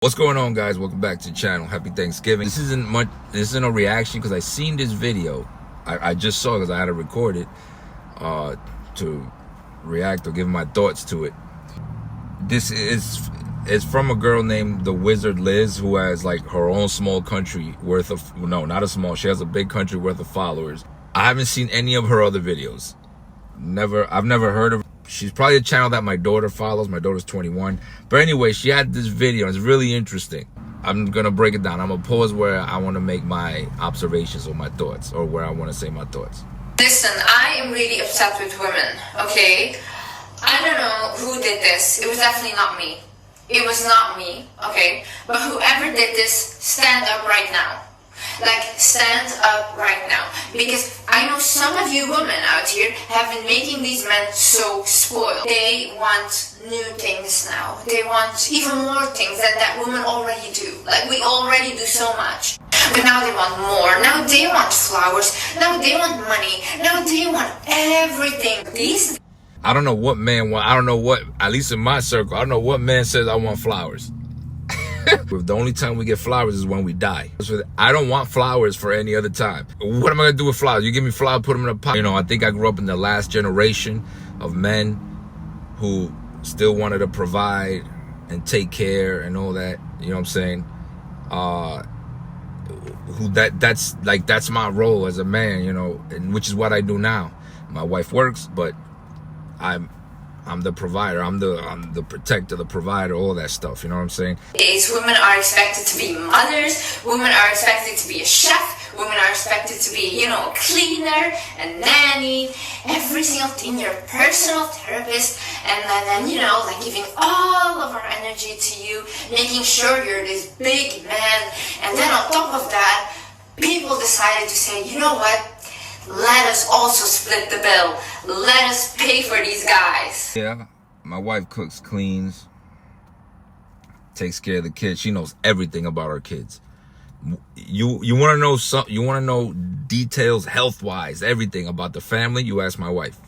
What's going on, guys? Welcome back to the channel. Happy Thanksgiving. This isn't a reaction because I seen this video. I just saw it because I had to record it to react or give my thoughts to it. This is from a girl named TheWizardLiz's who has like her own small country worth of, no, not a small, she has a big country worth of followers. I haven't seen any of her other videos. I've never heard of her. She's probably a channel that my daughter follows. My daughter's 21. But anyway, she had this video. It's really interesting. I'm going to break it down. I'm going to pause where I want to make my observations or my thoughts, or where I want to say my thoughts. Listen, I am really upset with women, okay? I don't know who did this. It was definitely not me. It was not me, okay? But whoever did this, stand up right now. Like, stand up right now. Because I know some of you women out here have been making these men so spoiled. They want new things now. They want even more things than that women already do. Like, we already do so much. But now they want more. Now they want flowers. Now they want money. Now they want everything. I don't know what man want. I don't know what, at least in my circle, I don't know what man says I want flowers. The only time we get flowers is when we die. I don't want flowers for any other time. What am I gonna do with flowers? You give me flowers, put them in a pot. You know, I think I grew up in the last generation of men who still wanted to provide and take care and all that. You know what I'm saying? That's my role as a man, you know, and which is what I do now. My wife works, but I'm the provider, I'm the protector, the provider, all that stuff, you know what I'm saying? Women are expected to be mothers, women are expected to be a chef, women are expected to be, you know, a cleaner, a nanny, every single thing, your personal therapist, and then, you know, like giving all of our energy to you, making sure you're this big man, and then on top of that, people decided to say, you know what? Let us also split the bill. Let us pay for these guys. Yeah, my wife cooks, cleans, takes care of the kids. She knows everything about our kids. You want to know something? You want to know details, health-wise, everything about the family? You ask my wife.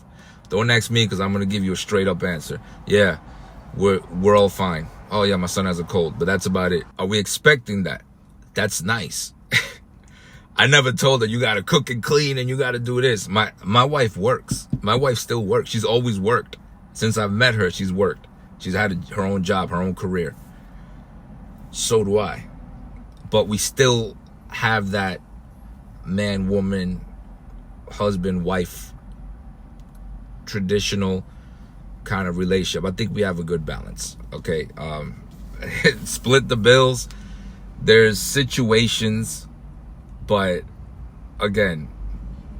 Don't ask me because I'm gonna give you a straight-up answer. Yeah, we're all fine. Oh yeah, my son has a cold, but that's about it. Are we expecting that? That's nice. I never told her you gotta cook and clean and you gotta do this. My wife works. My wife still works. She's always worked. Since I've met her, she's worked. She's had her own job, her own career. So do I. But we still have that man, woman, husband, wife, traditional kind of relationship. I think we have a good balance. Okay. Split the bills. There's situations. But again,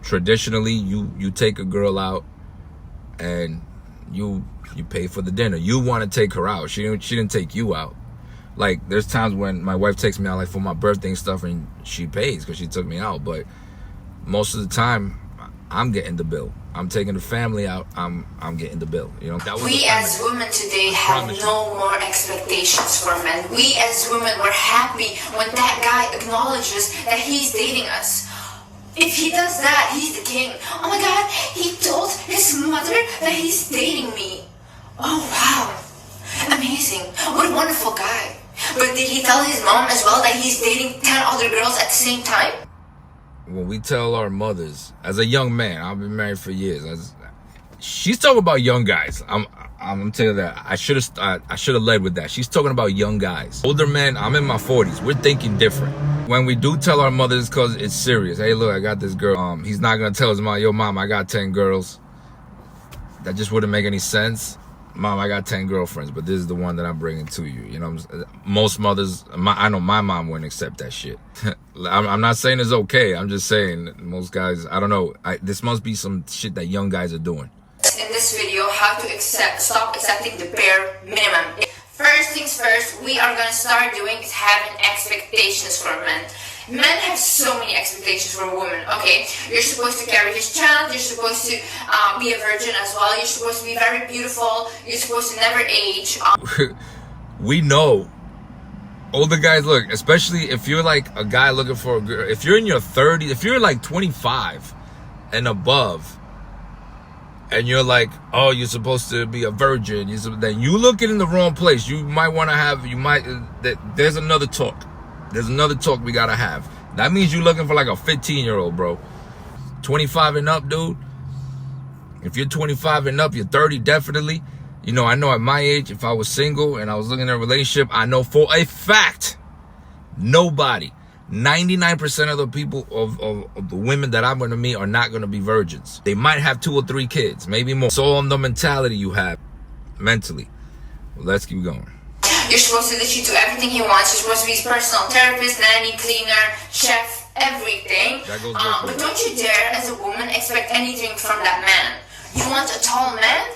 traditionally, you take a girl out and you pay for the dinner. You want to take her out. She didn't take you out. Like, there's times when my wife takes me out, like for my birthday and stuff, and she pays because she took me out. But most of the time, I'm getting the bill. I'm taking the family out. I'm getting the bill. You know. We as women today have no more expectations for men. We as women were happy when that guy acknowledges that he's dating us. If he does that, he's the king. Oh my God, he told his mother that he's dating me. Oh wow, amazing. What a wonderful guy. But did he tell his mom as well that he's dating 10 other girls at the same time? When we tell our mothers, as a young man, I've been married for years. She's talking about young guys. I'm telling you that I should have led with that. She's talking about young guys. Older men, I'm in my 40s. We're thinking different. When we do tell our mothers, because it's serious. Hey, look, I got this girl. He's not gonna tell his mom, yo, mom, I got 10 girls. That just wouldn't make any sense. Mom, I got 10 girlfriends, but this is the one that I'm bringing to you. You know, most mothers, I know my mom wouldn't accept that shit. I'm not saying it's okay. I'm just saying most guys, I don't know. This must be some shit that young guys are doing. In this video, how to stop accepting the bare minimum. First things first, we are gonna start doing is having expectations for men. Men have so many expectations for women, okay? You're supposed to carry his child, you're supposed to be a virgin as well, you're supposed to be very beautiful, you're supposed to never age. We know. Older guys, look, especially if you're like a guy looking for a girl, if you're in your 30s, if you're like 25 and above, and you're like, oh, you're supposed to be a virgin, then you looking in the wrong place. You might want to have, there's another talk. There's another talk we gotta have. That means you're looking for like a 15-year-old, bro. 25 and up, dude. If you're 25 and up, you're 30, definitely. You know, I know at my age, if I was single and I was looking at a relationship, I know for a fact, nobody, 99% of the people of the women that I'm going to meet are not going to be virgins. They might have 2 or 3 kids, maybe more. So on the mentality you have mentally. Well, let's keep going. You're supposed to literally do everything he wants. You're supposed to be his personal therapist, nanny, cleaner, chef, everything. That goes but don't you dare, as a woman, expect anything from that man. You want a tall man?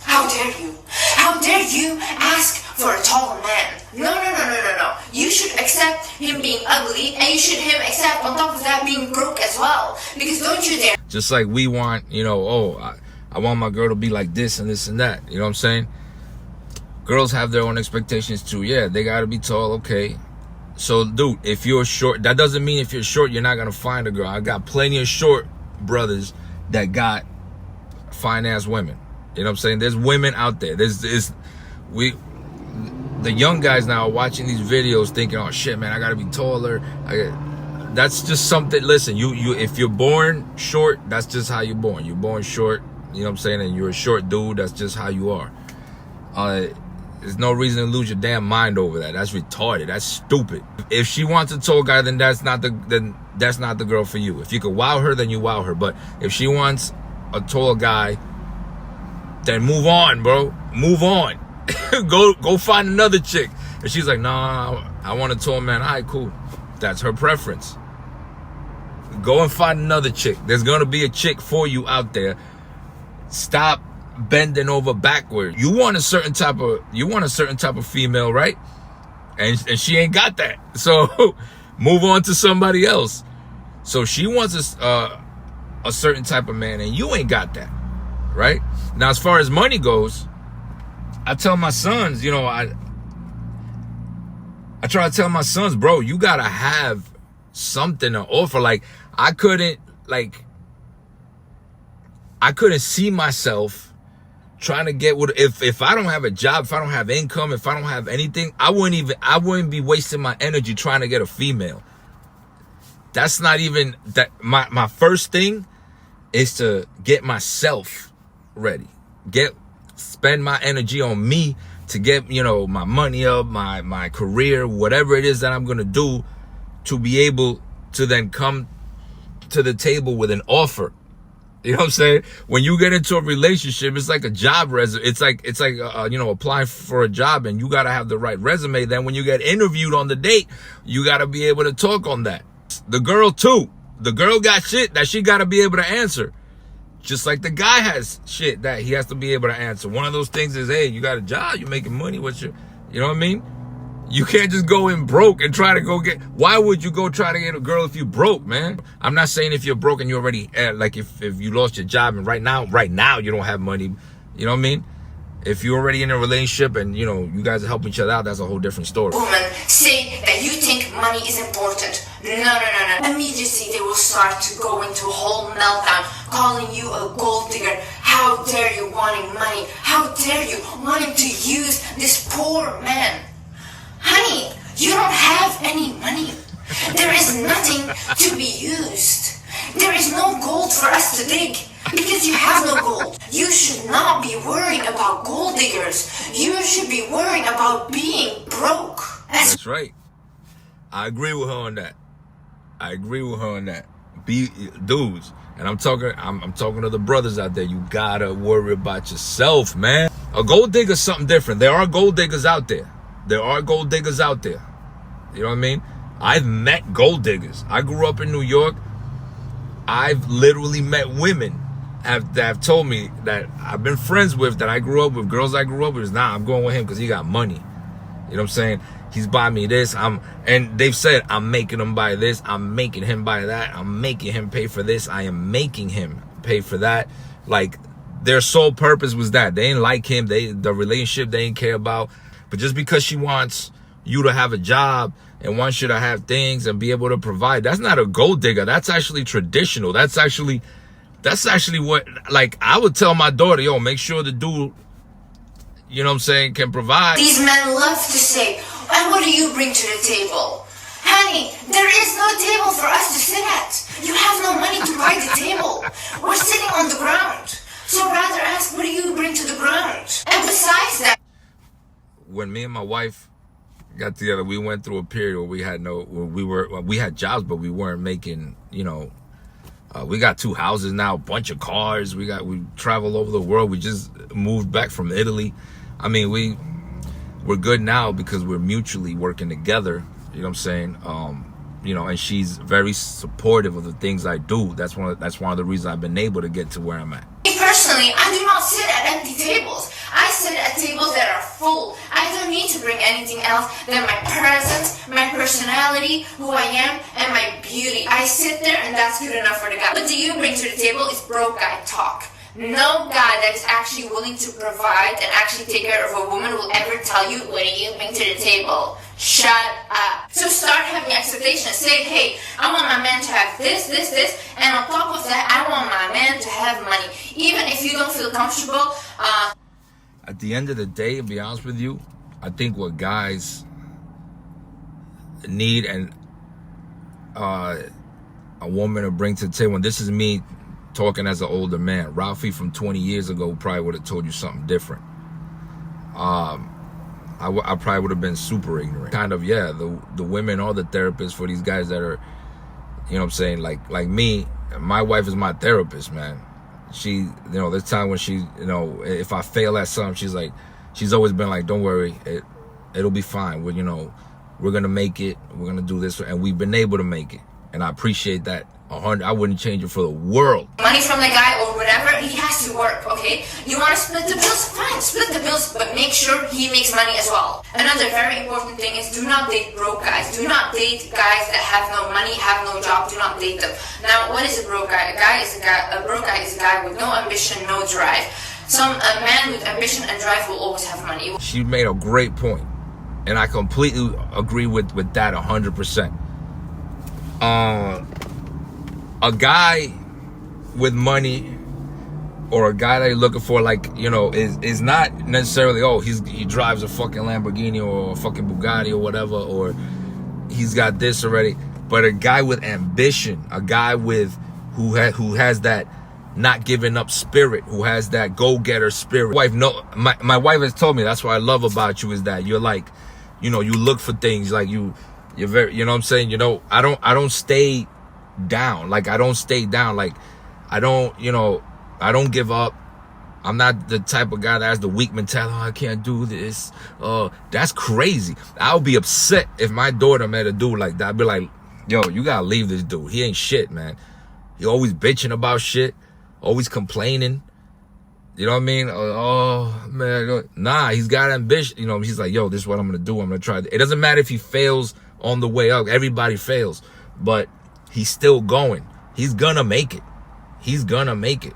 How dare you? How dare you ask for a tall man? No. You should accept him being ugly, and you should accept on top of that being broke as well. Because don't you dare. Just like we want, I want my girl to be like this and this and that. You know what I'm saying? Girls have their own expectations too. Yeah, they gotta be tall, okay. So, dude, if you're short, that doesn't mean if you're short, you're not gonna find a girl. I got plenty of short brothers that got fine-ass women. You know what I'm saying? There's women out there. The young guys now are watching these videos thinking, oh shit, man, I gotta be taller. That's just something. Listen, if you're born short, that's just how you're born. You're born short, you know what I'm saying? And you're a short dude, that's just how you are. There's no reason to lose your damn mind over that. That's retarded. That's stupid. If she wants a tall guy, then that's not the girl for you. If you could wow her, then you wow her. But if she wants a tall guy, then move on, bro. Move on. Go find another chick. And she's like, nah, I want a tall man. All right, cool. That's her preference. Go and find another chick. There's gonna be a chick for you out there. Stop bending over backwards. You want a certain type of female, right? And she ain't got that. So move on to somebody else. So she wants a certain type of man, and you ain't got that, right? Now, as far as money goes, I tell my sons, I try to tell my sons, bro, you gotta have something to offer. Like, I couldn't see myself trying to get if I don't have a job, if I don't have income, if I don't have anything, I wouldn't be wasting my energy trying to get a female. That's not even that. My first thing is to get myself ready. Spend my energy on me to get, my money up, my career, whatever it is that I'm gonna do, to be able to then come to the table with an offer. You know what I'm saying? When you get into a relationship, it's like a job resume. It's like applying for a job, and you got to have the right resume. Then when you get interviewed on the date, you got to be able to talk on that. The girl too. The girl got shit that she got to be able to answer. Just like the guy has shit that he has to be able to answer. One of those things is, hey, you got a job, you're making money. You know what I mean? You can't just go in broke and try to go get. Why would you go try to get a girl if you broke, man? I'm not saying if you're broke and you already like if you lost your job and right now you don't have money. You know what I mean? If you're already in a relationship and you guys are helping each other out, that's a whole different story. Women say that you think money is important. No. Immediately they will start to go into a whole meltdown, calling you a gold digger. How dare you wanting money? How dare you wanting to use this poor man? Honey, you don't have any money. There is nothing to be used. There is no gold for us to dig because you have no gold. You should not be worrying about gold diggers. You should be worrying about being broke. That's right. I agree with her on that. Be dudes, and I'm talking to the brothers out there. You gotta worry about yourself, man. A gold digger is something different. There are gold diggers out there. You know what I mean? I've met gold diggers. I grew up in New York. I've literally met women that have told me that I've been friends with, that I grew up with, girls I grew up with. Nah, I'm going with him because he got money. You know what I'm saying? He's buying me this. And they've said, I'm making him buy this. I'm making him buy that. I'm making him pay for this. I am making him pay for that. Like, their sole purpose was that. They didn't like him. The relationship they didn't care about. But just because she wants you to have a job and wants you to have things and be able to provide, that's not a gold digger. That's actually traditional. That's actually That's actually what, like, I would tell my daughter, yo, make sure the dude, you know what I'm saying, can provide. These men love to say, and what do you bring to the table? Honey, there is no table for us to sit at. You have no money to buy the table. We're sitting on the ground. So rather ask, what do you bring to the ground? And besides that, when me and my wife got together, we went through a period where we had jobs, but we weren't making, you know, we got 2 houses now, a bunch of cars. We travel over the world. We just moved back from Italy. I mean, we're good now because we're mutually working together. You know what I'm saying? You know, and she's very supportive of the things I do. That's one of the reasons I've been able to get to where I'm at. me personally, I do not sit at empty tables. I sit at tables that are full. I don't need to bring anything else than my presence, my personality, who I am, and my beauty. I sit there and that's good enough for the guy. What do you bring to the table is broke guy talk. No guy that is actually willing to provide and actually take care of a woman will ever tell you, what do you bring to the table? Shut up. So start having expectations. Say, hey, I want my man to have this, and on top of that, I want my man to have money. Even if you don't feel comfortable. At the end of the day, to be honest with you, I think what guys need and a woman to bring to the table, and this is me talking as an older man. Ralphie from 20 years ago probably would have told you something different. I probably would have been super ignorant. Kind of, yeah, the women are the therapists for these guys that are, you know what I'm saying, like me. My wife is my therapist, man. She, you know, there's time when she, you know, if I fail at something, she's always been like, don't worry, it'll be fine. We're, you know, we're gonna make it. We're gonna do this, and we've been able to make it, and I appreciate that. I wouldn't change it for the world. Money from the guy or whatever, he has to work, okay? You want to split the bills? Fine, split the bills, but make sure he makes money as well. Another very important thing is do not date broke guys. Do not date guys that have no money, have no job. Do not date them. Now, what is a broke guy? A broke guy is a guy with no ambition, no drive. A man with ambition and drive will always have money. She made a great point, and I completely agree with that 100%. A guy with money or a guy that you're looking for, like, you know, is not necessarily, oh, he drives a fucking Lamborghini or a fucking Bugatti or whatever, or he's got this already. But a guy with ambition, a guy with who has that not giving up spirit, who has that go-getter spirit. My wife has told me that's what I love about you is that you're like, you know, you look for things, like you're very, you know what I'm saying? You know, I don't stay down. Like, I don't stay down. Like, I don't, you know, I don't give up. I'm not the type of guy that has the weak mentality. Oh, I can't do this. That's crazy. I'll be upset if my daughter met a dude like that. I'd be like, yo, you gotta leave this dude. He ain't shit, man. He always bitching about shit, always complaining. You know what I mean? Oh, man. Nah, he's got ambition. You know, he's like, yo, this is what I'm gonna do. I'm gonna try. It doesn't matter if he fails on the way up. Everybody fails. But he's still going. He's gonna make it. He's gonna make it.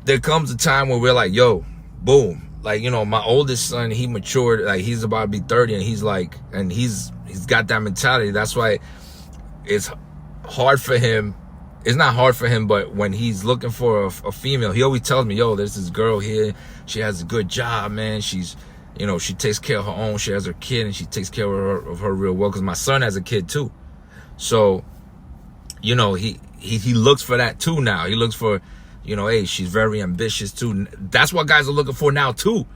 There comes a time where we're like, yo, boom. Like, you know, my oldest son, he matured. Like, he's about to be 30, and he's like, and he's got that mentality. That's why it's hard for him. It's not hard for him, but when he's looking for a female, he always tells me, yo, there's this girl here. She has a good job, man. She's, you know, she takes care of her own. She has her kid, and she takes care of her real well. Because my son has a kid, too. So, you know, he looks for that too now. He looks for, you know, hey, she's very ambitious too. That's what guys are looking for now too.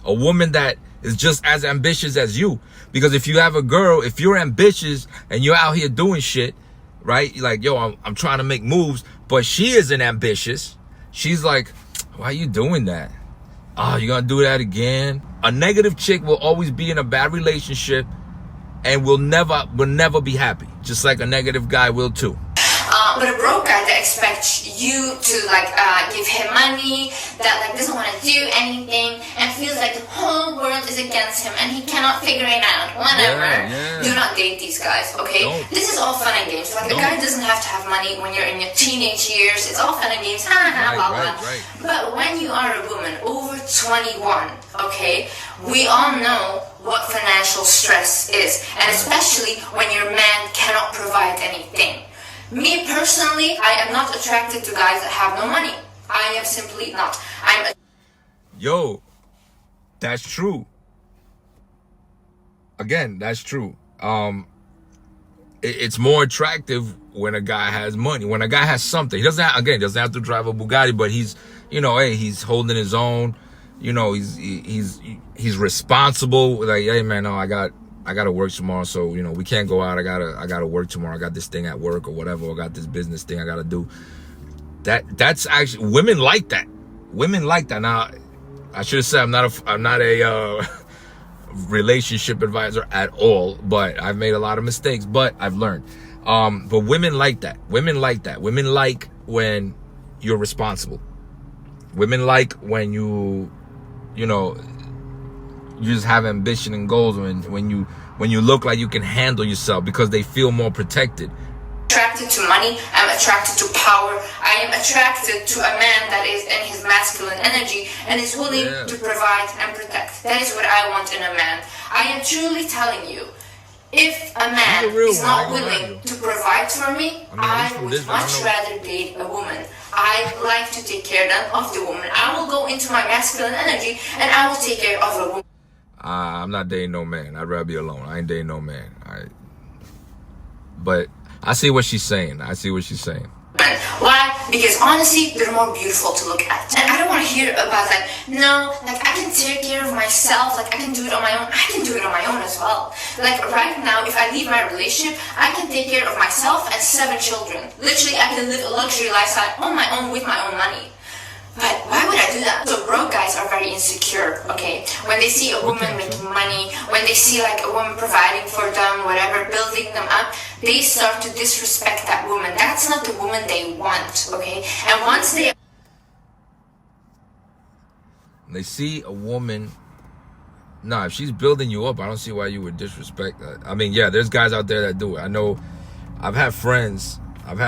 A woman that is just as ambitious as you. Because if you have a girl, if you're ambitious and you're out here doing shit, right? You're like, yo, I'm trying to make moves, but she isn't ambitious. She's like, why are you doing that? Oh, you gonna do that again? A negative chick will always be in a bad relationship and will never be happy. Just like a negative guy will too. But a broke guy that expects you to give him money, that doesn't want to do anything, and feels like the whole world is against him and he cannot figure it out. Whatever. Yeah. Do not date these guys, okay? Don't. This is all fun and games. Like, a guy doesn't have to have money when you're in your teenage years. It's all fun and games. Right. But when you are a woman over 21, okay, we all know what financial stress is, and especially when your man cannot provide anything. Me personally, I am not attracted to guys that have no money. I am simply not. Yo, that's true. Again, that's true. It's more attractive when a guy has money, when a guy has something. He doesn't have to drive a Bugatti, but he's, hey, he's holding his own. He's responsible. Like, hey man, no, I gotta work tomorrow, so we can't go out. I gotta work tomorrow. I got this thing at work or whatever. I got this business thing I gotta do. That's actually, women like that. Women like that. Now, I should have said I'm not a relationship advisor at all, but I've made a lot of mistakes, but I've learned. But women like that. Women like that. Women like when you're responsible. Women like when you just have ambition and goals, when you look like you can handle yourself, because they feel more protected. Attracted to money, I'm attracted to power, I am attracted to a man that is in his masculine energy and is willing to provide and protect. That is what I want in a man. I am truly telling you, if a man is not willing to provide for me, I would much rather date a woman. I like to take care of the woman. I will go into my masculine energy and I will take care of a woman. I'm not dating no man. I'd rather be alone. I ain't dating no man. But I see what she's saying. Why? Because honestly, they're more beautiful to look at. And I don't want to hear about I can take care of myself, I can do it on my own. I can do it on my own as well. Right now, if I leave my relationship, I can take care of myself and 7 children. Literally, I can live a luxury lifestyle on my own with my own money. But why would I do that? So broke guys are very insecure, okay? When they see a woman making money, when they see a woman providing for them, whatever, building them up, they start to disrespect that woman. That's not the woman they want, okay? And once they see a woman, if she's building you up, I don't see why you would disrespect that. I mean, yeah, there's guys out there that do it. I know, I've had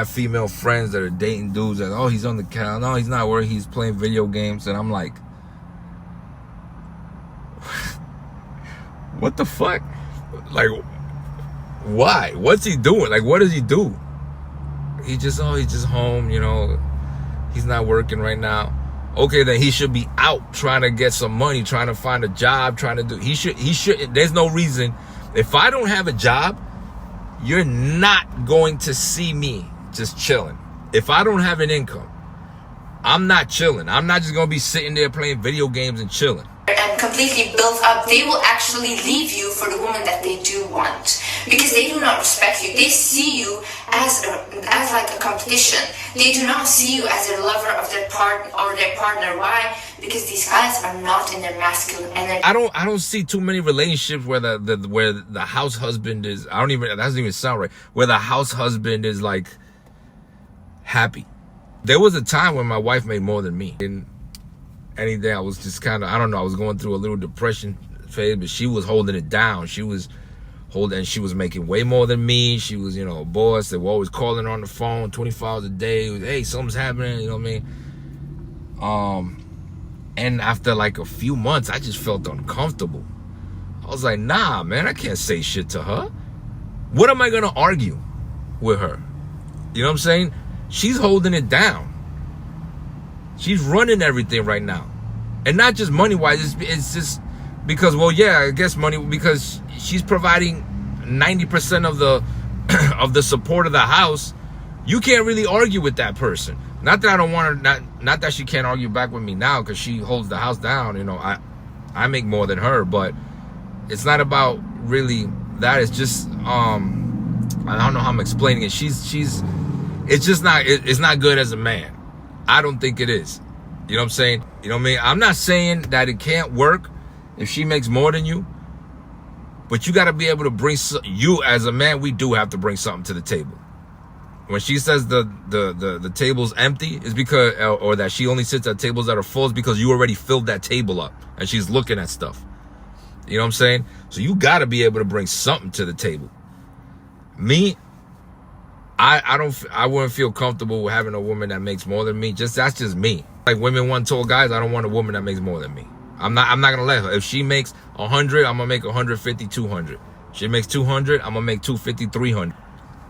female friends that are dating dudes that, oh, he's on the couch. No, he's not working. He's playing video games. And I'm like, what the fuck? Why? What's he doing? What does he do? He's just home, he's not working right now. Okay, then he should be out trying to get some money, trying to find a job, he should, there's no reason. If I don't have a job, you're not going to see me just chilling. If I don't have an income, I'm not chilling. I'm not just going to be sitting there playing video games and chilling. And completely built up, they will actually leave you for the woman that they do want, because they do not respect you. They see you as a competition. They do not see you as a lover of their partner or their partner. Why? Because these guys are not in their masculine energy. I don't see too many relationships where the house husband is, that doesn't even sound right, where the house husband is happy. There was a time when my wife made more than me. And any day I was just I was going through a little depression phase, but she was holding it down. She was making way more than me. She was, a boss. They were always calling her on the phone 24 hours a day. Hey, something's happening, you know what I mean? And after a few months, I just felt uncomfortable. I was like, nah, man, I can't say shit to her. What am I going to argue with her? You know what I'm saying? She's holding it down. She's running everything right now. And not just money-wise, it's just because, I guess money, because she's providing 90% of the support of the house. You can't really argue with that person. Not that I don't want her, not that she can't argue back with me now, because she holds the house down. I make more than her, but it's not about really that. It's just I don't know how I'm explaining it. It's just not, it's not good as a man. I don't think it is. You know what I'm saying? You know what I mean? I'm not saying that it can't work if she makes more than you, but you got to be able to bring, you as a man, we do have to bring something to the table. When she says the table's empty, is because, or that she only sits at tables that are full, is because you already filled that table up and she's looking at stuff. You know what I'm saying? So you got to be able to bring something to the table. Me, I wouldn't feel comfortable with having a woman that makes more than me. That's just me. Like women want tall guys, I don't want a woman that makes more than me. I'm not gonna let her. If she makes 100, I'm gonna make 150, 200. She makes 200, I'm gonna make 250, 300.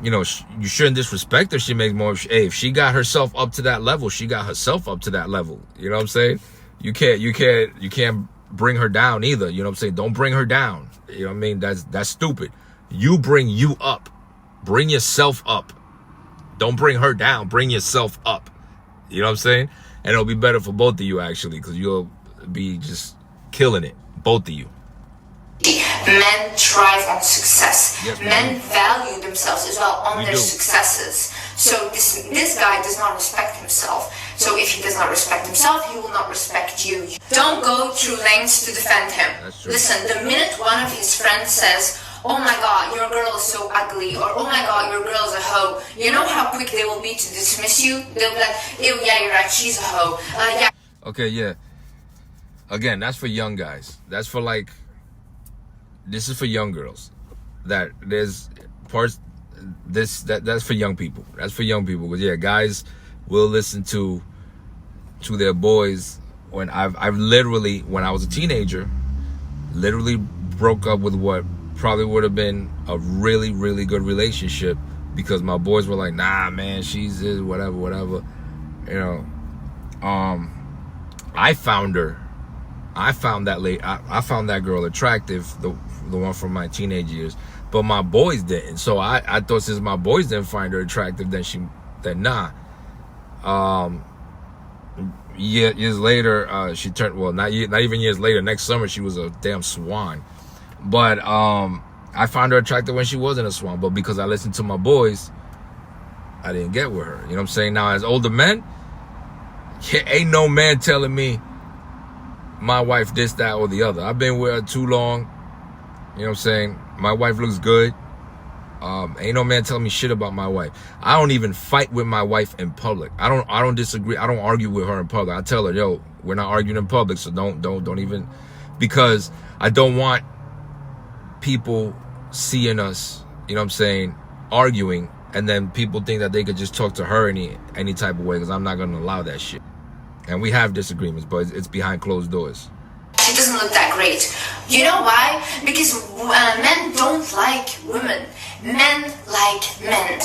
you shouldn't disrespect her. She makes more. Hey, if she got herself up to that level, she got herself up to that level. You know what I'm saying? You can't bring her down either. You know what I'm saying? Don't bring her down. You know what I mean? That's stupid. You bring you up. Bring yourself up. Don't bring her down. Bring yourself up. You know what I'm saying? And it'll be better for both of you, actually, because you'll be just killing it. Both of you. Men thrive on success. Yes, men value themselves as well on their do. successes. So this guy does not respect himself. So if he does not respect himself, he will not respect you. Don't go through lengths to defend him. That's true. Listen, the minute one of his friends says, "Oh my God, your girl is so ugly," or "Oh my God, your girl is a hoe," you know how quick they will be to dismiss you? They'll be like, "Ew, yeah, you're right, she's a hoe." Yeah. Okay, yeah. Again, that's for young guys. That's for this is for young girls. That there's parts that's for young people. That's for young people. Because yeah, guys will listen to their boys. When I've literally, when I was a teenager, literally broke up with what probably would have been a really, really good relationship because my boys were like, "Nah, man, she's this, whatever." You know, I found her. I found that girl attractive, the one from my teenage years, but my boys didn't. So I thought since my boys didn't find her attractive, then nah. Years later, she turned, well, not even years later. Next summer, she was a damn swan. But I found her attractive when she wasn't a swan. But because I listened to my boys, I didn't get with her. You know what I'm saying? Now, as older men, ain't no man telling me my wife this, that, or the other. I've been with her too long. You know what I'm saying? My wife looks good. Ain't no man telling me shit about my wife. I don't even fight with my wife in public. I don't disagree. I don't argue with her in public. I tell her, yo, we're not arguing in public, so don't even, because I don't want people seeing us, you know what I'm saying, arguing, and then people think that they could just talk to her any type of way, because I'm not going to allow that shit. And we have disagreements, but it's behind closed doors. She doesn't look that great. You know why? Because men don't like women. Men like men.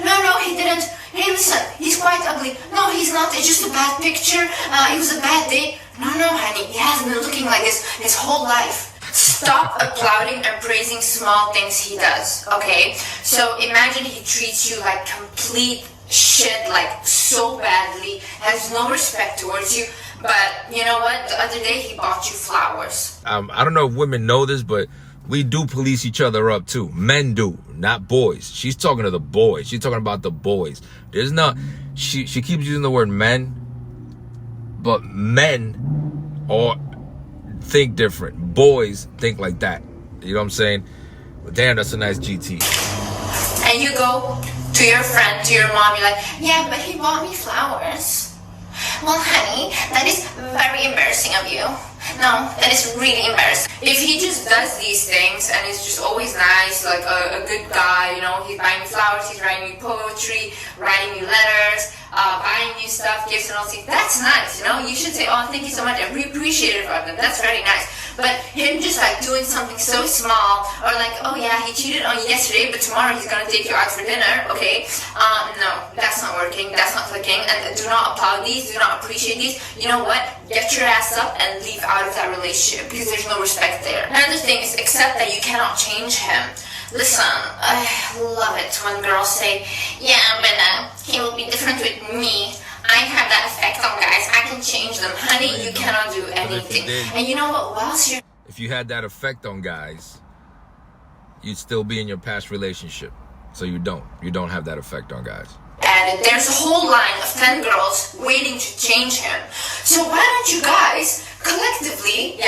No, he didn't. Hey, listen, he's quite ugly. No, he's not. It's just a bad picture. It was a bad day. No, honey, he hasn't been looking like this his whole life. Stop applauding and praising small things he does, okay? So imagine he treats you like complete shit, like so badly, has no respect towards you. But you know what? The other day he bought you flowers. I don't know if women know this, but we do police each other up too. Men do, not boys. She's talking to the boys. She's talking about the boys. There's not. She keeps using the word men, but men or think different. Boys think like that. You know what I'm saying? But damn, that's a nice GT. And you go to your friend, to your mom, you're like, "Yeah, but he bought me flowers." Well, honey, that is very embarrassing of you. No, that is really embarrassing. If he just does these things and is just always nice, like a good guy, you know, he's buying you flowers, he's writing you poetry, writing you letters, buying you stuff, gifts and all things, that's nice, you know? You should say, "Oh, thank you so much, I really appreciate it from them." That's very nice. But him just like doing something so small, or like, "Oh yeah, he cheated on you yesterday, but tomorrow he's gonna take you out for dinner," okay? No, that's not working, that's not clicking, and do not applaud these, do not appreciate these. You know what? Get your ass up and leave out of that relationship, because there's no respect there. Another thing is accept that you cannot change him. Listen, I love it when girls say, "Yeah, but he will be different with me. I have that effect on guys. I can change them." Honey, you cannot do anything. And you know what? Whilst you're... If you had that effect on guys, you'd still be in your past relationship. So you don't have that effect on guys. And there's a whole line of 10 girls waiting to change him. So why don't you guys collectively,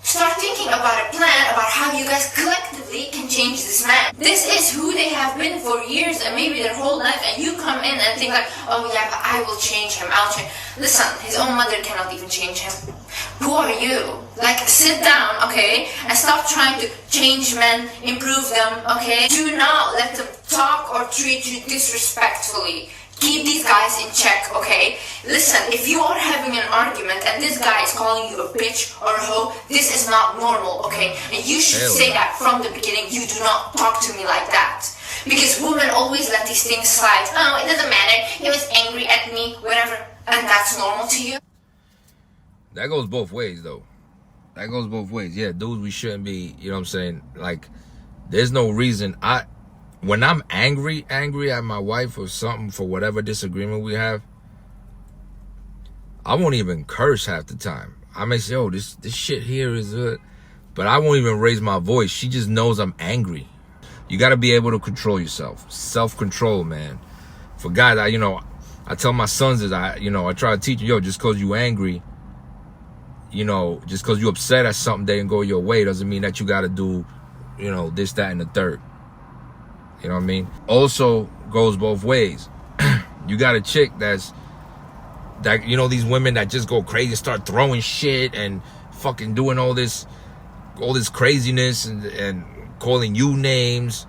start thinking about a plan about how you guys collectively can change this man. This is who they have been for years and maybe their whole life, and you come in and think like, "Oh yeah, but I will change him, I'll change." Listen, his own mother cannot even change him. Who are you? Like, sit down, okay, and stop trying to change men, improve them, okay? Do not let them talk or treat you disrespectfully. Keep these guys in check, okay? Listen, if you are having an argument and this guy is calling you a bitch or a hoe, this is not normal, okay? And you should say that from the beginning. You do not talk to me like that. Because women always let these things slide. Oh, it doesn't matter. He was angry at me, whatever. And that's normal to you? That goes both ways, though. That goes both ways. Yeah, dudes, we shouldn't be, you know what I'm saying? Like, there's no reason. When I'm angry at my wife or something for whatever disagreement we have, I won't even curse half the time. I may say, oh, this shit here is good. But I won't even raise my voice. She just knows I'm angry. You got to be able to control yourself. Self-control, man. For guys, I tell my sons that I try to teach them, just because you angry, just because you upset at something didn't go your way doesn't mean that you got to do, this, that, and the third. You know what I mean? Also goes both ways. You got a chick that, these women that just go crazy, start throwing shit and fucking doing all this craziness and calling you names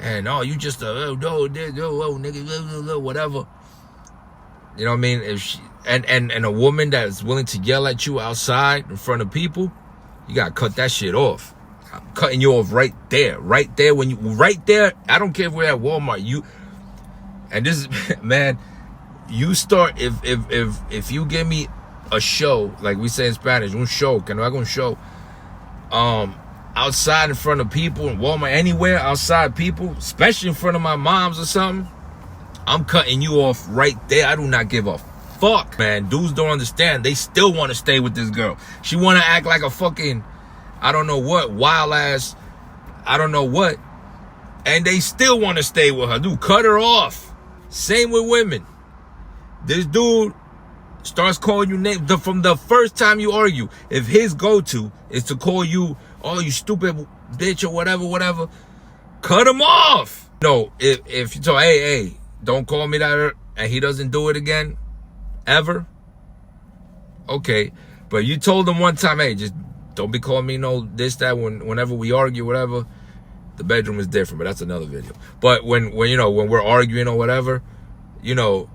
and you just nigga, whatever. You know what I mean? If she, and a woman that is willing to yell at you outside in front of people, you gotta cut that shit off. I'm cutting you off right there. I don't care if we're at Walmart. And this is, man, you start, if you give me a show, like we say in Spanish, un show, que no haga un show, outside in front of people, in Walmart, anywhere outside people, especially in front of my moms or something, I'm cutting you off right there. I do not give a fuck, man. Dudes don't understand. They still want to stay with this girl. She want to act like a fucking, I don't know what, wild ass, I don't know what, and they still want to stay with her. Dude, cut her off. Same with women. This dude starts calling you names from the first time you argue. If his go-to is to call you, oh, you stupid bitch or whatever, cut him off. No, if you tell, hey, don't call me that, and he doesn't do it again, ever, okay. But you told him one time, hey, just don't be calling me this, that, whenever we argue, whatever. The bedroom is different, but that's another video. But when we're arguing or whatever, if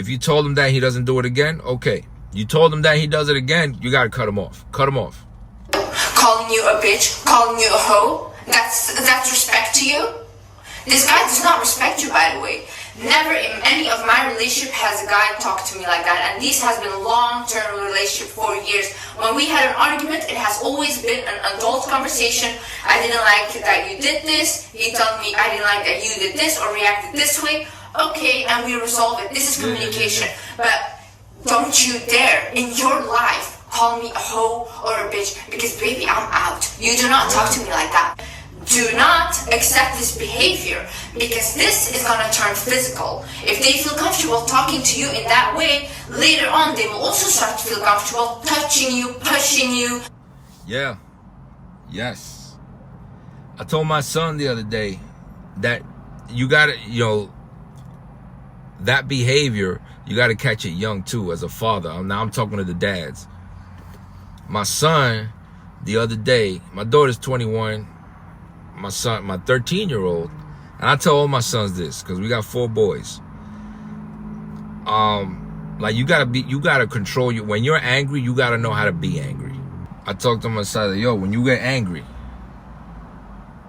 you told him that he doesn't do it again, okay. You told him that he does it again, you gotta cut him off. Cut him off. Calling you a bitch, calling you a hoe, that's respect to you? This guy does not respect you, by the way. Never in any of my relationship has a guy talked to me like that, and this has been a long-term relationship for years. When we had an argument, it has always been an adult conversation. I didn't like that you did this. He told me I didn't like that you did this or reacted this way. Okay, and we resolve it. This is communication. But don't you dare in your life call me a hoe or a bitch, because baby, I'm out. You do not talk to me like that. Do not accept this behavior, because this is gonna turn physical. If they feel comfortable talking to you in that way, later on they will also start to feel comfortable touching you, pushing you. Yeah. Yes. I told my son the other day that you gotta, that behavior, you gotta catch it young too, as a father. Now I'm talking to the dads. My son, the other day, my daughter's 21, my son, my 13-year-old, and I tell all my sons this, because we got 4 boys. Like you gotta control you. When you're angry, you gotta know how to be angry. I talked to my son, yo, when you get angry,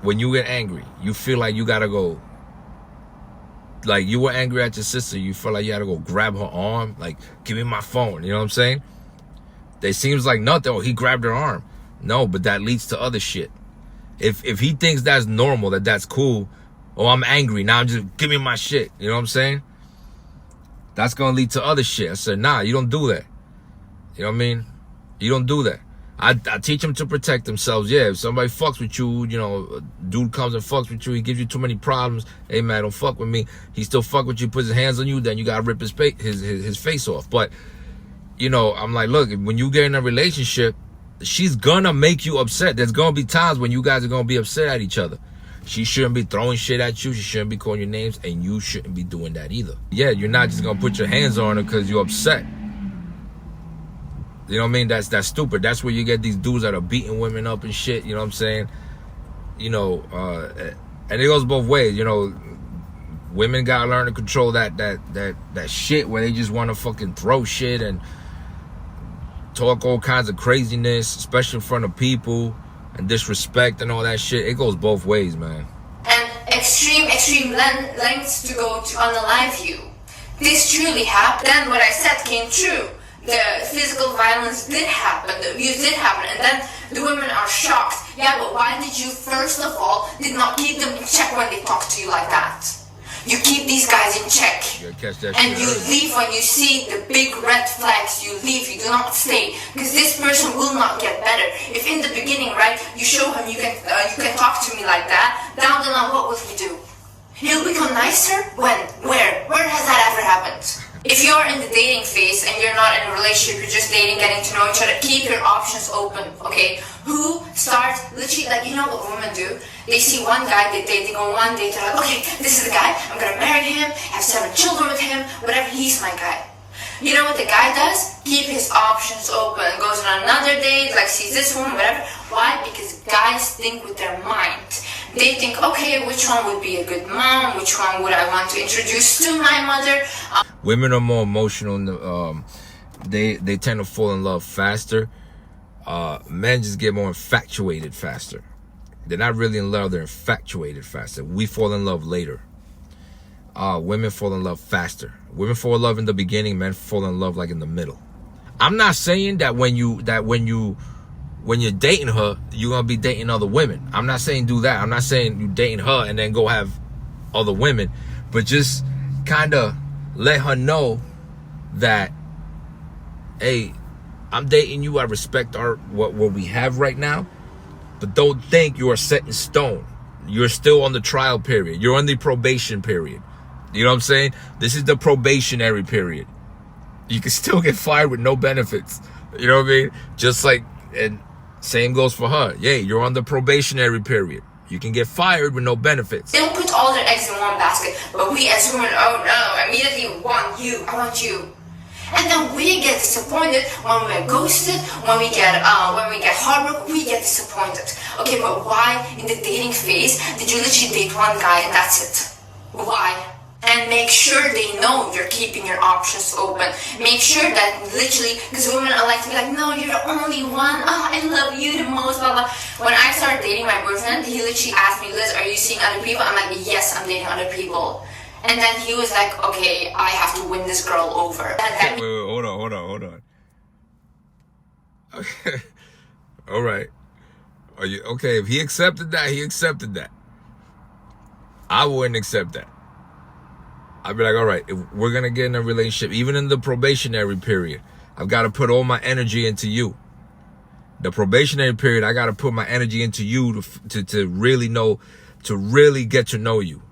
you feel like you gotta go, like you were angry at your sister, you feel like you gotta go grab her arm, like, give me my phone, you know what I'm saying? It seems like nothing, oh, he grabbed her arm. No, but that leads to other shit. If he thinks that's normal, that's cool, oh, I'm angry, now I'm just, give me my shit, you know what I'm saying? That's gonna lead to other shit. I said, nah, you don't do that. You know what I mean? You don't do that. I teach them to protect themselves. Yeah, if somebody fucks with you, a dude comes and fucks with you, he gives you too many problems, hey man, don't fuck with me. He still fuck with you, puts his hands on you, then you gotta rip his face off. But, I'm like, look, when you get in a relationship, she's gonna make you upset. There's gonna be times when you guys are gonna be upset at each other. She shouldn't be throwing shit at you. She shouldn't be calling your names, and you shouldn't be doing that either. Yeah, you're not just gonna put your hands on her because you're upset. You know what I mean? That's stupid. That's where you get these dudes that are beating women up and shit. You know what I'm saying? And it goes both ways. Women gotta learn to control that shit where they just want to fucking throw shit and talk all kinds of craziness, especially in front of people, and disrespect and all that shit. It goes both ways, man. And extreme lengths to go to unalive you. This truly happened. Then what I said came true. The physical violence did happen, the abuse did happen, and then the women are shocked. Yeah, but why did you first of all did not keep them in check when they talk to you like that? You keep these guys in check. And you leave when you see the big red flags. You leave, you do not stay. Because this person will not get better. If in the beginning, right, you show him you can talk to me like that, down the line, what will he do? He'll become nicer? When? Where? Where has that ever happened? If you're in the dating phase and you're not in a relationship, you're just dating, getting to know each other, keep your options open, okay? Who starts, literally, like, you know what women do? They see one guy, they go on one date, they're like, okay, this is the guy, I'm gonna marry him, have 7 children with him, whatever, he's my guy. You know what the guy does? Keep his options open, goes on another date, like sees this woman, whatever. Why? Because guys think with their mind. They think, okay, which one would be a good mom? Which one would I want to introduce to my mother? Women are more emotional. They tend to fall in love faster. Men just get more infatuated faster. They're not really in love. They're infatuated faster. We fall in love later. Women fall in love faster. Women fall in love in the beginning. Men fall in love like in the middle. I'm not saying that when you're dating her, you're gonna be dating other women. I'm not saying do that. I'm not saying you dating her and then go have other women, but just kind of let her know that, hey, I'm dating you. I respect what we have right now, but don't think you are set in stone. You're still on the trial period. You're on the probation period. You know what I'm saying? This is the probationary period. You can still get fired with no benefits. You know what I mean? Just like, and same goes for her. Yeah, you're on the probationary period. You can get fired with no benefits. They don't put all their eggs in one basket, but we as women, oh no, immediately want you, I want you. And then we get disappointed when we're ghosted, when we get heartbroken, we get disappointed. Okay, but why in the dating phase did you literally date one guy and that's it? Why? And make sure they know you're keeping your options open. Make sure that literally, because women are like to be like, no, you're the only one. Oh, I love you the most, blah, blah. When I started dating my boyfriend, he literally asked me, Liz, are you seeing other people? I'm like, yes, I'm dating other people. And then he was like, okay, I have to win this girl over. Wait, hold on. Okay. All right. Are you okay? If he accepted that, he accepted that. I wouldn't accept that. I'd be like, all right, if we're going to get in a relationship, even in the probationary period, I've got to put all my energy into you. The probationary period, I got to put my energy into you to really know, to really get to know you.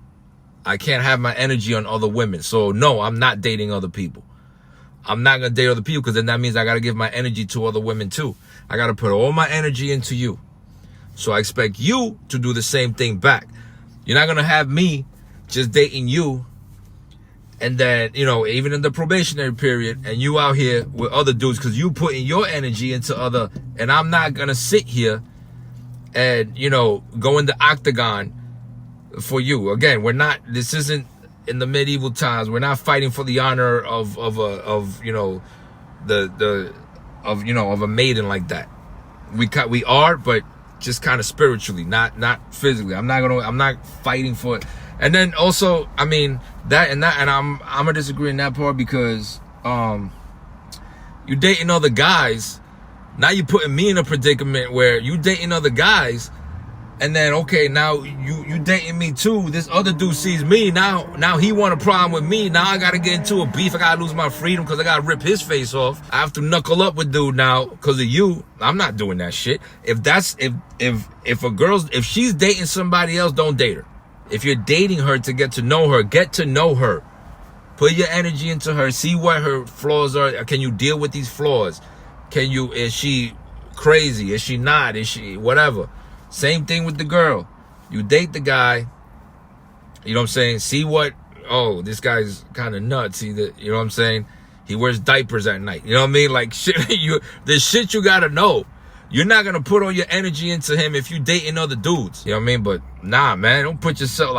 I can't have my energy on other women. So no, I'm not dating other people. I'm not going to date other people because then that means I got to give my energy to other women too. I got to put all my energy into you. So I expect you to do the same thing back. You're not going to have me just dating you. And then, you know, even in the probationary period, and you out here with other dudes because you putting your energy into other, and I'm not going to sit here and, you know, go in the octagon for you. Again, this isn't in the medieval times. We're not fighting for the honor of you know, of a maiden like that. We are, but just kind of spiritually, not physically. I'm not fighting for it. And then also, I mean, and I'm gonna disagree in that part because you dating other guys. Now you're putting me in a predicament where you dating other guys, and then okay, now you dating me too. This other dude sees me now he want a problem with me. Now I gotta get into a beef. I gotta lose my freedom because I gotta rip his face off. I have to knuckle up with dude now because of you. I'm not doing that shit. If she's dating somebody else, don't date her. If you're dating her to get to know her, get to know her. Put your energy into her. See what her flaws are. Can you deal with these flaws? Is she crazy? Is she not? Is she whatever? Same thing with the girl. You date the guy. You know what I'm saying? See what, oh, this guy's kind of nuts. You know what I'm saying? He wears diapers at night. You know what I mean? Like shit, there's shit you gotta know. You're not going to put all your energy into him if you dating other dudes. You know what I mean? But nah, man, don't put yourself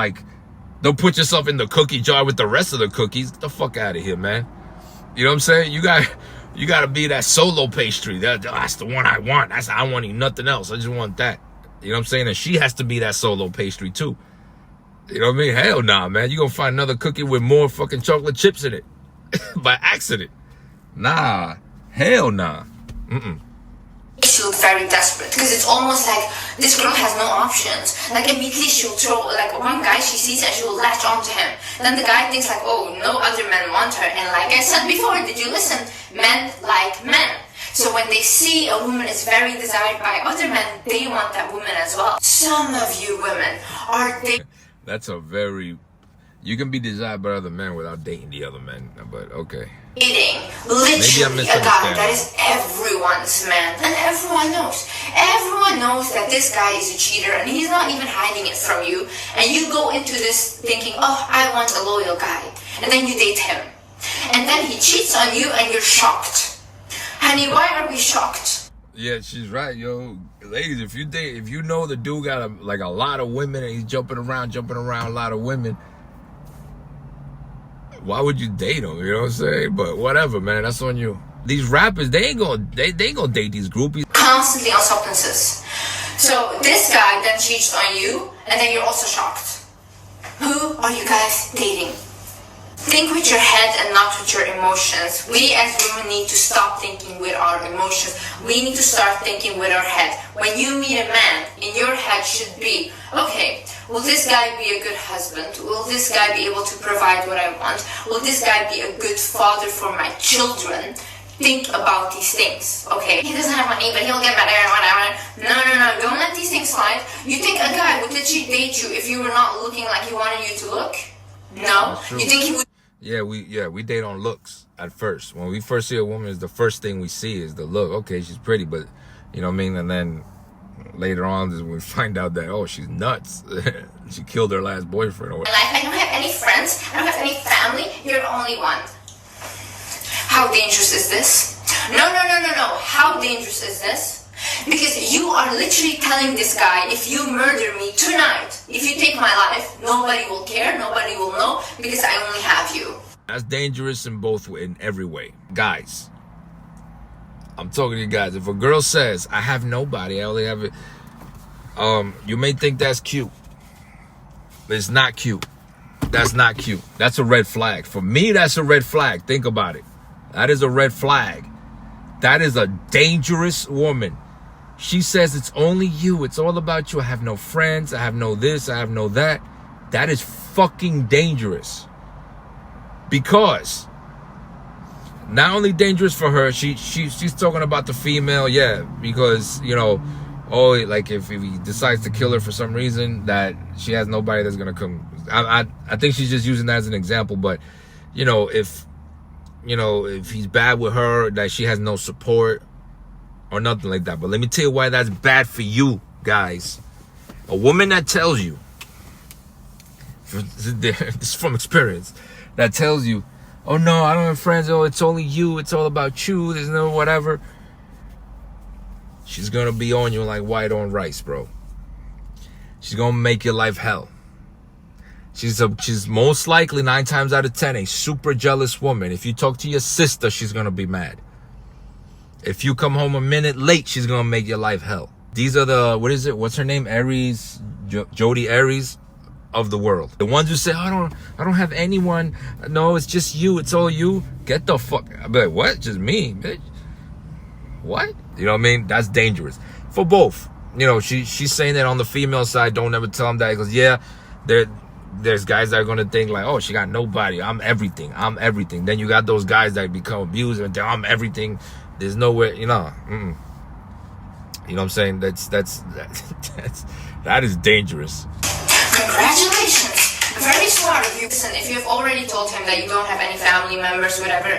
in the cookie jar with the rest of the cookies. Get the fuck out of here, man. You know what I'm saying? You got to be that solo pastry. That's the one I want. I want to eat nothing else. I just want that. You know what I'm saying? And she has to be that solo pastry too. You know what I mean? Hell nah, man. You gonna find another cookie with more fucking chocolate chips in it by accident. Nah. Hell nah. She looked very desperate because it's almost like this girl has no options. Like immediately she'll throw like one guy she sees and she'll latch onto him. Then the guy thinks like, oh, no other men want her. And like I said before, did you listen? Men like men. So when they see a woman is very desired by other men, they want that woman as well. Some of you women are That's a very... You can be desired by other men without dating the other men, but okay. dating literally a guy that is everyone's man, and everyone knows. Everyone knows that this guy is a cheater, and he's not even hiding it from you. And you go into this thinking, oh, I want a loyal guy, and then you date him, and then he cheats on you, and you're shocked. Honey, why are we shocked? Yeah, she's right, yo. Ladies, if you know the dude got a lot of women and he's jumping around a lot of women, why would you date him? You know what I'm saying? But whatever, man. That's on you. These rappers, they ain't gonna date these groupies. Constantly on substances. So this guy then cheats on you, and then you're also shocked. Who are you guys dating? Think with your head and not with your emotions. We as women need to stop thinking with our emotions. We need to start thinking with our head. When you meet a man, in your head should be, okay, will this guy be a good husband? Will this guy be able to provide what I want? Will this guy be a good father for my children? Think about these things, okay? He doesn't have money, but he'll get better and whatever. No. Don't let these things slide. You think a guy would literally date you if you were not looking like he wanted you to look? No. You think he would? Yeah, we date on looks at first. When we first see a woman, the first thing we see is the look. Okay, she's pretty, but you know what I mean? And then later on is when we find out that, oh, she's nuts. She killed her last boyfriend or whatever. I don't have any friends. I don't have any family. You're the only one. How dangerous is this? No. How dangerous is this? Because you are literally telling this guy, if you murder me tonight, if you take my life, nobody will care, nobody will know, because I only have you. That's dangerous in every way. Guys, I'm talking to you guys. If a girl says, I have nobody, I only have it, you may think that's cute. But it's not cute. That's not cute. That's a red flag. For me, that's a red flag. Think about it. That is a red flag. That is a dangerous woman. She says it's only you. It's all about you. I have no friends. I have no this. I have no that. That is fucking dangerous. Because not only dangerous for her, she's talking about the female, yeah, because, you know, oh, like if he decides to kill her for some reason, that she has nobody that's gonna come. I think she's just using that as an example, but if he's bad with her, that she has no support or nothing like that. But let me tell you why that's bad for you guys. A woman that tells you, this is from experience, that tells you, oh no, I don't have friends, oh, it's only you, it's all about you, there's no whatever. She's gonna be on you like white on rice, bro. She's gonna make your life hell. She's most likely 9 times out of 10 a super jealous woman. If you talk to your sister, she's gonna be mad. If you come home a minute late, she's gonna make your life hell. These are the, what's her name? Aries, Jodi Aries of the world. The ones who say, I don't have anyone. No, it's just you. It's all you. Get the fuck. I'll be like, what? Just me, bitch. What? You know what I mean? That's dangerous for both. She's saying that on the female side, don't ever tell them that, because yeah, there's guys that are gonna think like, oh, she got nobody. I'm everything. Then you got those guys that become abused and I'm everything. There's nowhere, You know what I'm saying? That is dangerous. Congratulations. Very smart of you. Listen, if you've already told him that you don't have any family members, whatever,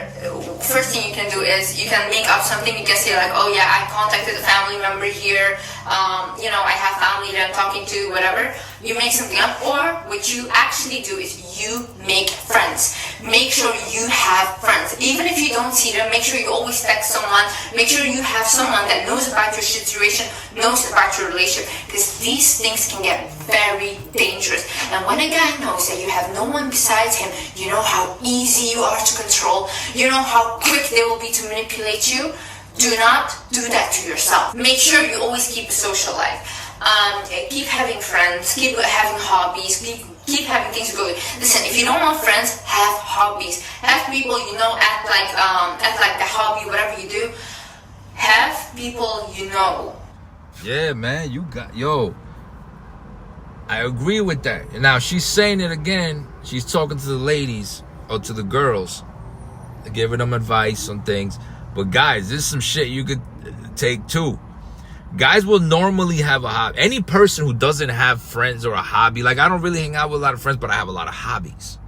first thing you can do is you can make up something. You can say like, oh yeah, I contacted a family member here. I have family that I'm talking to, whatever. You make something up, or what you actually do is you make friends. Make sure you have friends. Even if you don't see them, make sure you always text someone. Make sure you have someone that knows about your situation, knows about your relationship, because these things can get very dangerous. And when a guy knows that you have no one besides him, you know how easy you are to control, you know how quick they will be to manipulate you. Do not do that to yourself. Make sure you always keep a social life. Keep having friends, keep having hobbies, keep having things going. Listen, if you don't want friends, have hobbies. Have people you know act like the hobby, whatever you do. Have people you know. Yeah, man, I agree with that. Now she's saying it again. She's talking to the ladies or to the girls, giving them advice on things. But guys, this is some shit you could take too. Guys will normally have a hobby. Any person who doesn't have friends or a hobby, like I don't really hang out with a lot of friends, but I have a lot of hobbies.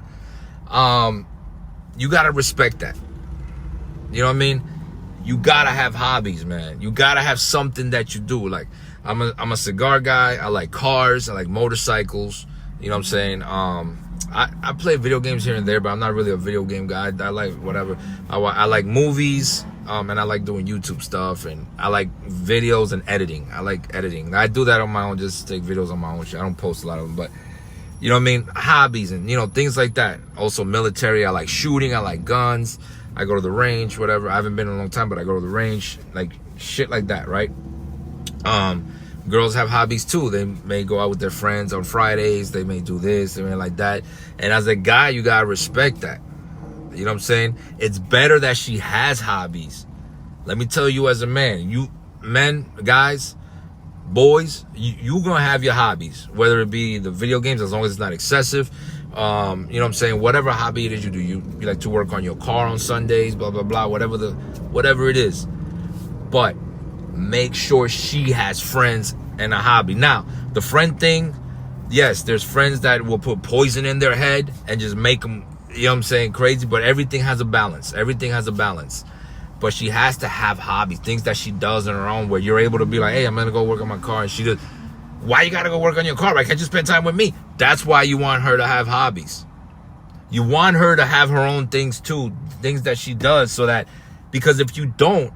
You gotta respect that. You know what I mean? You gotta have hobbies, man. You gotta have something that you do. Like I'm a cigar guy. I like cars. I like motorcycles. You know what I'm saying? I play video games here and there, but I'm not really a video game guy. I like whatever. I like movies. And I like doing YouTube stuff, and I like videos and editing. I like editing. I do that on my own, just take videos on my own shit. I don't post a lot of them, but you know what I mean? Hobbies and, you know, things like that. Also military. I like shooting. I like guns. I go to the range, whatever. I haven't been in a long time, but I go to the range, like shit like that, right? Girls have hobbies too. They may go out with their friends on Fridays. They may do this, they may like that. And as a guy, you gotta respect that. You know what I'm saying? It's better that she has hobbies. Let me tell you as a man, you men, guys, boys, you gonna have your hobbies, whether it be the video games, as long as it's not excessive. You know what I'm saying? Whatever hobby it is you do, you like to work on your car on Sundays, blah, blah, blah, whatever it is. But make sure she has friends and a hobby. Now, the friend thing, yes, there's friends that will put poison in their head and just make them, you know what I'm saying, crazy, but everything has a balance. Everything has a balance. But she has to have hobbies, things that she does on her own, where you're able to be like, hey, I'm gonna go work on my car, and she does. Why you gotta go work on your car? Why can't you spend time with me? That's why you want her to have hobbies. You want her to have her own things too, things that she does, so that, because if you don't,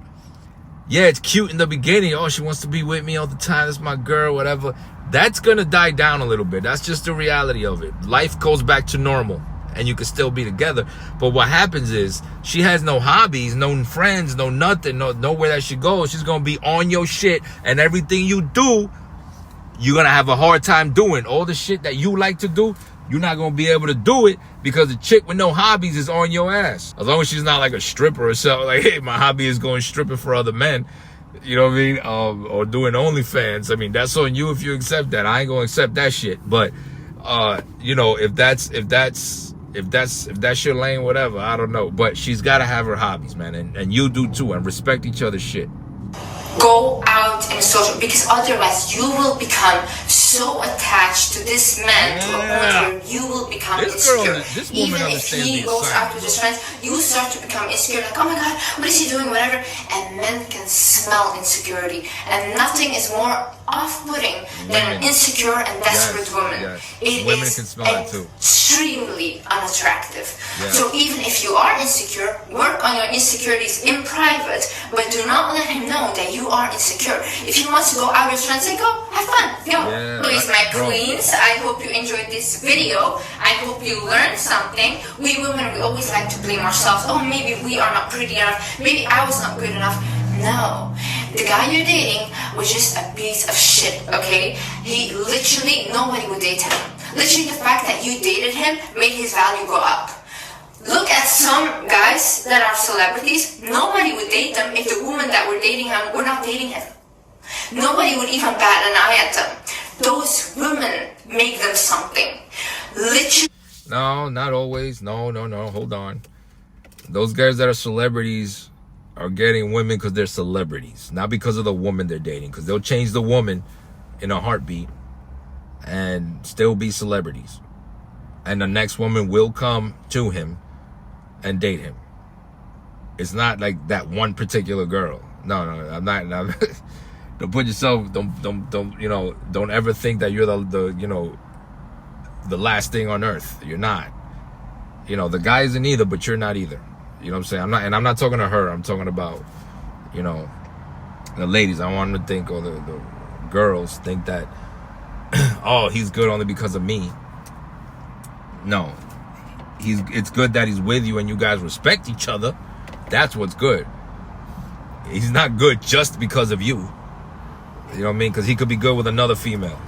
yeah, it's cute in the beginning. Oh, she wants to be with me all the time. That's my girl, whatever. That's gonna die down a little bit. That's just the reality of it. Life goes back to normal, and you can still be together. But what happens is she has no hobbies, no friends, no nothing, nowhere that she goes. She's gonna be on your shit, and everything you do, you're gonna have a hard time doing. All the shit that you like to do, you're not gonna be able to do it because the chick with no hobbies is on your ass. As long as she's not like a stripper or something, like, hey, my hobby is going stripping for other men. You know what I mean? Or doing OnlyFans. I mean, that's on you if you accept that. I ain't gonna accept that shit. But you know, if that's your lane, whatever, I don't know. But she's gotta have her hobbies, man, and you do too, and respect each other's shit. Go out and social, because otherwise you will become so attached to this man to a point where you will become insecure. Even if he goes out with his friends, you start to become insecure, like, oh my god, what is he doing, whatever. And men can smell insecurity, and nothing is more off-putting than an insecure and desperate woman. It Women is can smell it too. Extremely unattractive. So even if you are insecure, work on your insecurities in private, but do not let him know that you are insecure. If he wants to go out with friends, say, go, have fun, go. Please, my queens, I hope you enjoyed this video. I hope you learned something. We women, we always like to blame ourselves. Oh, maybe we are not pretty enough. Maybe I was not good enough. No, the guy you're dating was just a piece of shit, okay? He literally, nobody would date him. Literally, the fact that you dated him made his value go up. Look at some guys that are celebrities. Nobody would date them if the women that were dating him were not dating him. Nobody would even bat an eye at them. Those women make them something. Literally. No, not always. No, hold on. Those guys that are celebrities are getting women because they're celebrities, not because of the woman they're dating, because they'll change the woman in a heartbeat and still be celebrities, and the next woman will come to him and date him. It's not like that one particular girl. No, I'm not. Don't put yourself. Don't. You know. Don't ever think that you're the you know, the last thing on earth. You're not. You know, the guy isn't either, but you're not either. You know what I'm saying? I'm not talking to her. I'm talking about, you know, the ladies. I want them to think, or the girls think that, oh, he's good only because of me. No, it's good that he's with you and you guys respect each other. That's what's good. He's not good just because of you. You know what I mean? Because he could be good with another female.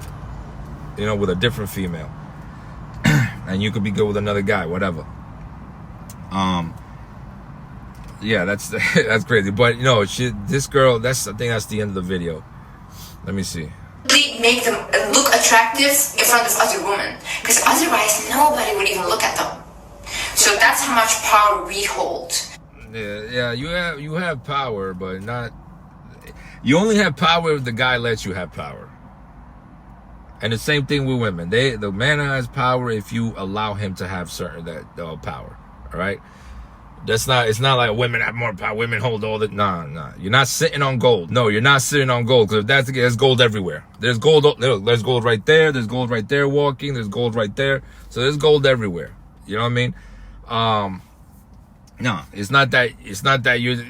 You know, with a different female. And you could be good with another guy, whatever. Yeah, that's that's crazy. But you know, this girl, I think that's the end of the video. Let me see. Make them look attractive in front of other women, because otherwise nobody would even look at them. So that's how much power we hold. Yeah, you have power, but not. You only have power if the guy lets you have power. And the same thing with women. The man has power if you allow him to have certain power. All right. It's not like women have more power. Women hold all the. Nah. You're not sitting on gold. No, you're not sitting on gold. Because if that's the case, there's gold everywhere. There's gold. Look, there's gold right there. There's gold right there walking. There's gold right there. So there's gold everywhere. You know what I mean? No, it's not that you're.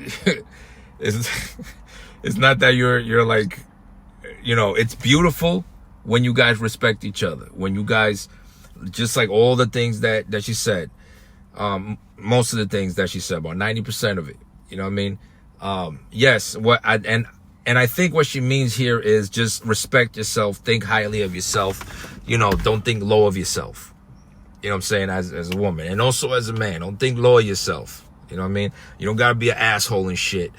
It's not that you're like, you know, it's beautiful when you guys respect each other. When you guys, just like all the things that she said. Most of the things that she said, about 90% of it, you know what I mean? Yes, and I think what she means here is just respect yourself, think highly of yourself, you know, don't think low of yourself. You know what I'm saying? As a woman, and also as a man, don't think low of yourself. You know what I mean? You don't gotta be an asshole and shit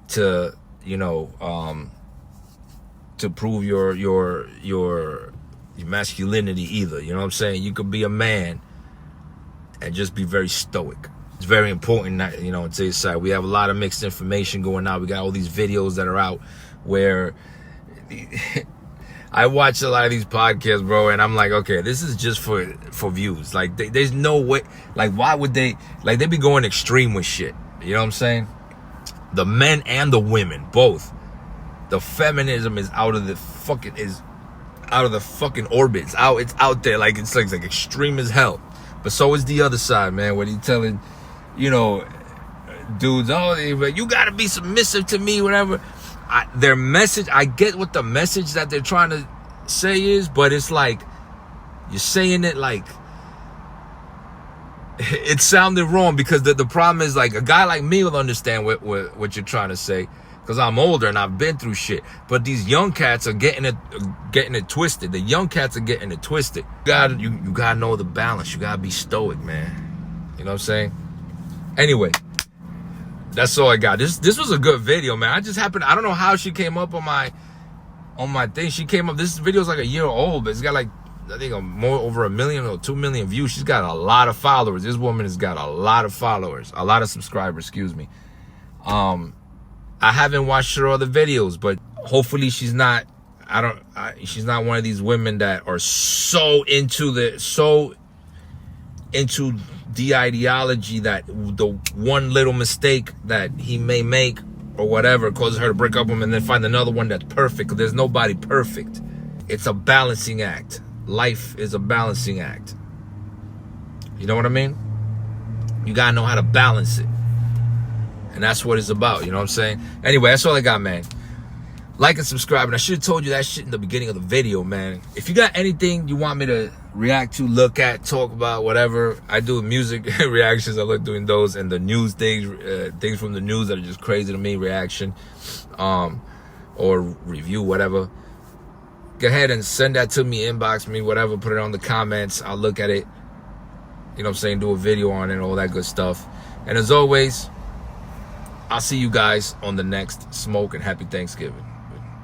to, you know, to prove your masculinity either. You know what I'm saying? You could be a man and just be very stoic. It's very important that, you know, on today's side, we have a lot of mixed information going out. We got all these videos that are out where I watch a lot of these podcasts, bro, and I'm like, okay, this is just for views. Like, there's no way. Like, why would they? Like, they be going extreme with shit. You know what I'm saying? The men and the women, both. The feminism is out of the fucking orbit. It's out there. Like, it's like extreme as hell. But so is the other side, man, where he's telling, you know, dudes, oh, you got to be submissive to me, whatever. Their message, I get what the message that they're trying to say is, but it's like, you're saying it like, it sounded wrong, because the problem is, like, a guy like me will understand what you're trying to say, because I'm older and I've been through shit. But these young cats are getting it twisted. The young cats are getting it twisted. You gotta know the balance. You gotta be stoic, man. You know what I'm saying? Anyway, that's all I got. This was a good video, man. I don't know how she came up on my thing. She came up. This video's like a year old, but it's got like, I think over 1 million or 2 million views. She's got a lot of followers. This woman has got a lot of followers, a lot of subscribers. Excuse me. I haven't watched her other videos, but hopefully she's not. She's not one of these women that are so into the ideology that the one little mistake that he may make or whatever causes her to break up with him and then find another one that's perfect. There's nobody perfect. It's a balancing act. Life is a balancing act. You know what I mean? You gotta know how to balance it. And that's what it's about, you know what I'm saying? Anyway, that's all I got, man. Like and subscribe. And I should have told you that shit in the beginning of the video, man. If you got anything you want me to react to, look at, talk about, whatever, I do music reactions. I love doing those, and the news things from the news that are just crazy to me, reaction, or review, whatever. Go ahead and send that to me, inbox me, whatever, put it on the comments. I'll look at it, you know what I'm saying, do a video on it, all that good stuff. And as always, I'll see you guys on the next smoke, and happy Thanksgiving.